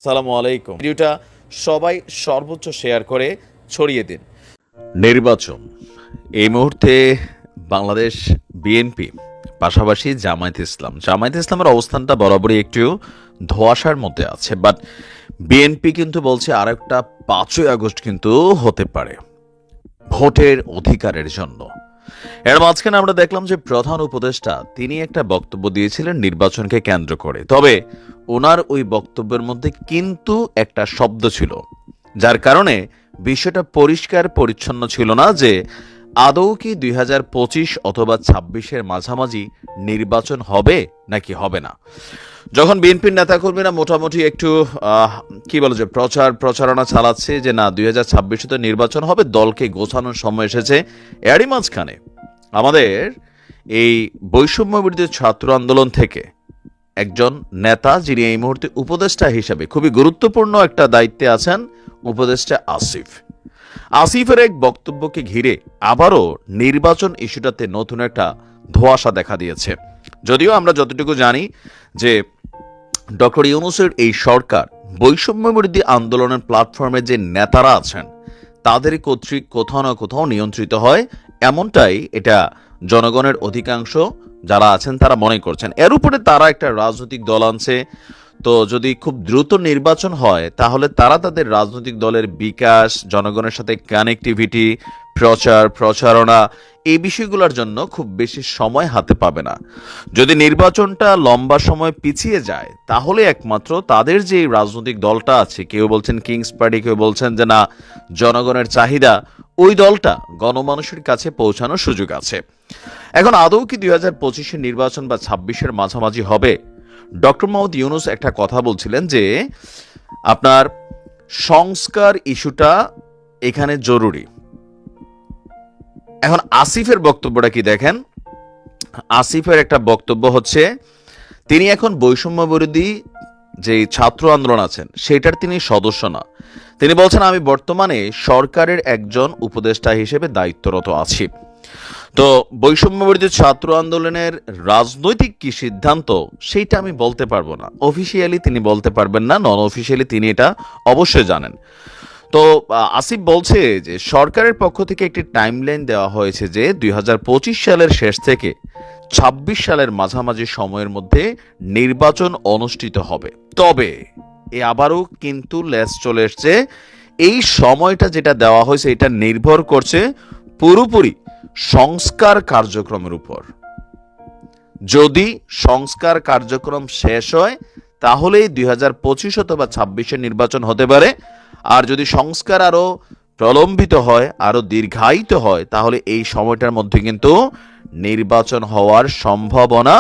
আসসালামু আলাইকুম। ভিডিওটা সবাই সর্বোচ্চ শেয়ার করে ছড়িয়ে দিন। নির্বাচন এই মুহূর্তে বাংলাদেশ বিএনপি পাশাপাশি জামায়াত ইসলামের অবস্থানটা বরাবরই একটু ধোঁয়াশার মধ্যে আছে, বাট বিএনপি কিন্তু বলছে আরেকটা 5ই আগস্ট কিন্তু হতে পারে ভোটের অধিকারের জন্য। এর মাঝখানে আমরা দেখলাম যে প্রধান উপদেষ্টা তিনি একটা বক্তব্য দিয়েছিলেন নির্বাচনকে কেন্দ্র করে, তবে ওনার ওই বক্তব্যের মধ্যে কিন্তু একটা শব্দ ছিল যার কারণে বিষয়টা পরিষ্কার পরিচ্ছন্ন ছিল না যে আদৌ কি 2025 অথবা 26-এর মাঝামাঝি নির্বাচন হবে নাকি হবে না। যখন বিএনপির নেতাকর্মীরা মোটামুটি একটু কি বলে যে প্রচারণা চালাচ্ছে যে না 2026-এ তো নির্বাচন হবে, দলকে গোছানোর সময় এসেছে, এরই মাঝখানে আমাদের এই বৈষম্য বিরোধী ছাত্র আন্দোলন থেকে একজন নেতা যিনি এই মুহূর্তে উপদেষ্টা হিসেবে খুবই গুরুত্বপূর্ণ একটা দায়িত্বে আছেন, উপদেষ্টা আসিফের এক বক্তব্যকে ঘিরে আবারও নির্বাচন ইস্যুটাতে নতুন একটা ধোঁয়াশা দেখা দিয়েছে। যদিও আমরা যতটুকু জানি যে ডক্টর ইউনূসের এই সরকার বৈষম্য বিরোধী আন্দোলনের প্ল্যাটফর্মে যে নেতারা আছেন তাদের কর্তৃক কোথাও না কোথাও নিয়ন্ত্রিত হয়, এমনটাই এটা জনগণের অধিকাংশ যারা আছেন তারা মনে করছেন। এর উপরে তারা একটা রাজনৈতিক দল আনছে, তো যদি খুব দ্রুত নির্বাচন হয় তাহলে তারা তাদের রাজনৈতিক দলের বিকাশ, জনগণের সাথে কানেক্টিভিটি, প্রচারণা এই বিষয়গুলোর জন্য খুব বেশি সময় হাতে পাবে না। যদি নির্বাচনটা লম্বা সময় পিছিয়ে যায় তাহলে একমাত্র তাদের যে রাজনৈতিক দলটা আছে, কেউ বলছেন কিংস পার্টি, কেউ বলছেন যে না জনগণের চাহিদা, ওই দলটা গণমানুষের কাছে পৌঁছানোর সুযোগ আছে। এখন আদৌ কি 2025-এর নির্বাচন বা 26-এর মাঝামাঝি হবে? ডক্টর মোহাম্মদ ইউনূস একটা কথা বলছিলেন যে আপনার সংস্কার ইস্যুটা এখানে জরুরি। এখন আসিফের বক্তব্যটা কি দেখেন, আসিফের একটা বক্তব্য হচ্ছে তিনি এখন বৈষম্য বিরোধী যে ছাত্র আন্দোলন আছেন সেটার তিনি সদস্য না। তিনি বলছেন আমি বর্তমানে সরকারের একজন উপদেষ্টা হিসেবে দায়িত্বরত আছি, তো বৈষম্য বিরোধী ছাত্র আন্দোলনের রাজনৈতিক কি সিদ্ধান্ত সেইটা আমি বলতে পারবো না। অফিসিয়ালি তিনি বলতে পারবেন না, নন অফিসিয়ালি তিনি এটা অবশ্যই জানেন। তো আসিফ বলছে যে সরকারের পক্ষ থেকে একটি টাইমলাইন দেওয়া হয়েছে যে 2025 সালের শেষ থেকে 26 সালের মাঝামাঝি সময়ের মধ্যে নির্বাচন অনুষ্ঠিত হবে। তবে আবারও কিন্তু লেস চলে এসছে, এই সময়টা যেটা দেওয়া হয়েছে এটা নির্ভর করছে পুরোপুরি সংস্কার কার্যক্রমের উপর। যদি সংস্কার কার্যক্রম শেষ হয় তাহলেই 2025 অথবা 26-এর নির্বাচন হতে পারে, আর যদি সংস্কার আরো প্রলম্বিত হয়, আরো দীর্ঘায়িত হয়, তাহলে এই সময়টার মধ্যে কিন্তু নির্বাচন হওয়ার সম্ভাবনা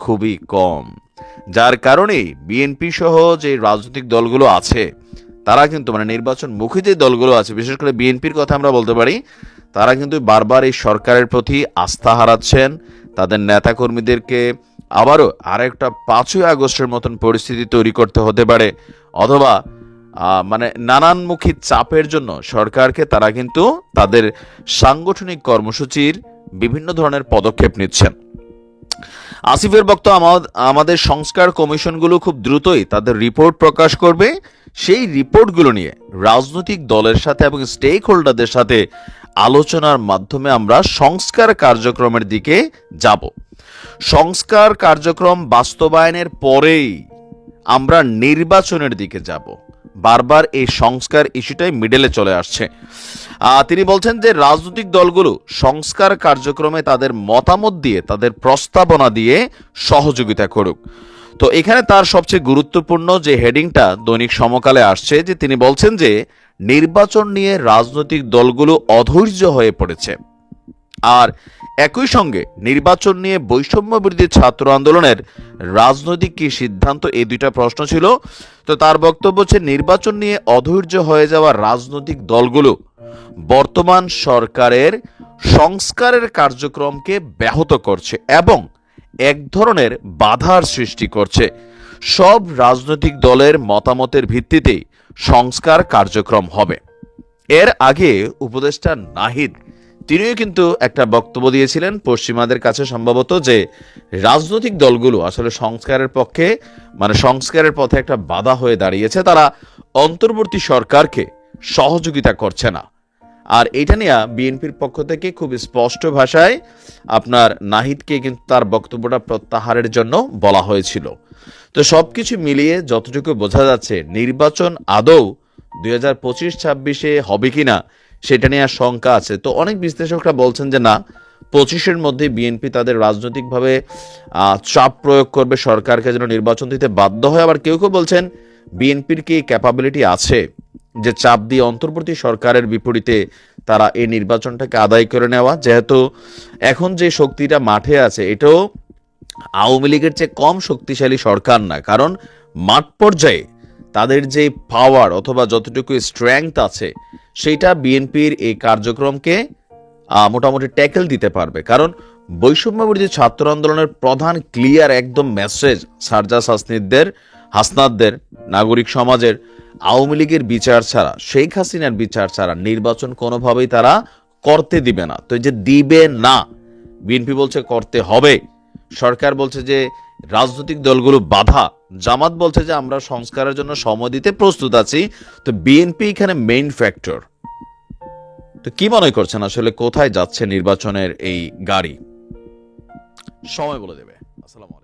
খুবই কম। যার কারণে বিএনপি সহ যে রাজনৈতিক দলগুলো আছে তারা কিন্তু নির্বাচন মুখী যে দলগুলো আছে, বিশেষ করে বিএনপির কথা আমরা বলতে পারি, তারা কিন্তু বারবার এই সরকারের প্রতি আস্থা হারাচ্ছেন। তাদের নেতাকর্মীদেরকে আবারও আরেকটা 5ই আগস্টের মতন পরিস্থিতি তৈরি করতে হতে পারে, অথবা নানানমুখী চাপের জন্য সরকারকে তারা কিন্তু তাদের সাংগঠনিক কর্মসূচির বিভিন্ন ধরনের পদক্ষেপ নিচ্ছেন। আসিফের বক্তব্য আমাদের সংস্কার কমিশনগুলো খুব দ্রুতই তাদের রিপোর্ট প্রকাশ করবে, সেই রিপোর্টগুলো নিয়ে রাজনৈতিক দলের সাথে এবং স্টেক হোল্ডারদের সাথে আলোচনার মাধ্যমে আমরা সংস্কার কার্যক্রমের দিকে যাব। সংস্কার কার্যক্রম বাস্তবায়নের পরেই আমরা নির্বাচনের দিকে যাব। বারবার এই সংস্কার ইস্যুটাই মিডলে চলে আসছে। তিনি বলছেন যে রাজনৈতিক দলগুলো সংস্কার কার্যক্রমে তাদের মতামত দিয়ে, তাদের প্রস্তাবনা দিয়ে সহযোগিতা করুক। তো এখানে তার সবচেয়ে গুরুত্বপূর্ণ যে হেডিংটা দৈনিক সমকালে আসছে, যে তিনি বলছেন যে নির্বাচন নিয়ে রাজনৈতিক দলগুলো অধৈর্য হয়ে পড়েছে, আর একই সঙ্গে নির্বাচন নিয়ে বৈষম্য বিরোধী ছাত্র আন্দোলনের রাজনৈতিক কি সিদ্ধান্ত, এই দুইটা প্রশ্ন ছিল। তো তার বক্তব্য হচ্ছে নির্বাচন নিয়ে অধৈর্য হয়ে যাওয়া রাজনৈতিক দলগুলো বর্তমান সরকারের সংস্কারের কার্যক্রমকে ব্যাহত করছে এবং এক ধরনের বাধার সৃষ্টি করছে। সব রাজনৈতিক দলের মতামতের ভিত্তিতে সংস্কার কার্যক্রম হবে। এর আগে উপদেষ্টা নাহিদ তিনিও কিন্তু একটা বক্তব্য দিয়েছিলেন পশ্চিমাদের কাছে সম্ভবত, যে রাজনৈতিক দলগুলো আসলে সংস্কারের পক্ষে, মানে সংস্কারের পথে একটা বাধা হয়ে দাঁড়িয়েছে, তারা অন্তর্বর্তী সরকারকে সহযোগিতা করছে না। আর এটা নিয়ে বিএনপির পক্ষ থেকে খুব স্পষ্ট ভাষায় আপনার নাহিদকে কিন্তু তার বক্তব্যটা প্রত্যাহারের জন্য বলা হয়েছিল। তো সবকিছু মিলিয়ে যতটুকু বোঝা যাচ্ছে, নির্বাচন আদৌ 2025-26 হবে কিনা সেটা নিয়ে শঙ্কা আছে। তো অনেক বিশ্লেষকরা বলছেন যে না, 25-এর মধ্যে বিএনপি তাদের রাজনৈতিকভাবে চাপ প্রয়োগ করবে সরকারকে যেন নির্বাচন দিতে বাধ্য হয়। আবার কেউ কেউ বলছেন বিএনপির কি ক্যাপাবিলিটি আছে যে চাপ দিয়ে অন্তর্বর্তী সরকারের বিপরীতে তারা এই নির্বাচনটাকে আদায় করে নেওয়া, যেহেতু এখন যে শক্তিটা মাঠে আছে এটাও আওয়ামী লীগের চেয়ে কম শক্তিশালী সরকার না। কারণ মাঠ পর্যায়ে তাদের যে পাওয়ার অথবা যতটুকু স্ট্রেংথ আছে সেইটা বিএনপির এই কার্যক্রমকে মোটামুটি ট্যাকেল দিতে পারবে। কারণ বৈষম্যবিরোধী ছাত্র আন্দোলনের প্রধান ক্লিয়ার একদম মেসেজ সারজাস হাসনাতদের নাগরিক সমাজের, আওয়ামী লীগের বিচার ছাড়া, শেখ হাসিনার বিচার ছাড়া নির্বাচন কোনোভাবেই তারা করতে দিবে না। তো এই যে দিবে না, বিএনপি বলছে করতে হবে, সরকার বলছে যে রাজনৈতিক দলগুলো বাধা, জামাত বলছে যে আমরা সংস্কারের জন্য সময় দিতে প্রস্তুত আছি। তো বিএনপি এখানে মেইন ফ্যাক্টর। তো কি মনে করছেন আসলে কোথায় যাচ্ছে নির্বাচনের এই গাড়ি? সময় বলে দেবে। আসসালামু আলাইকুম।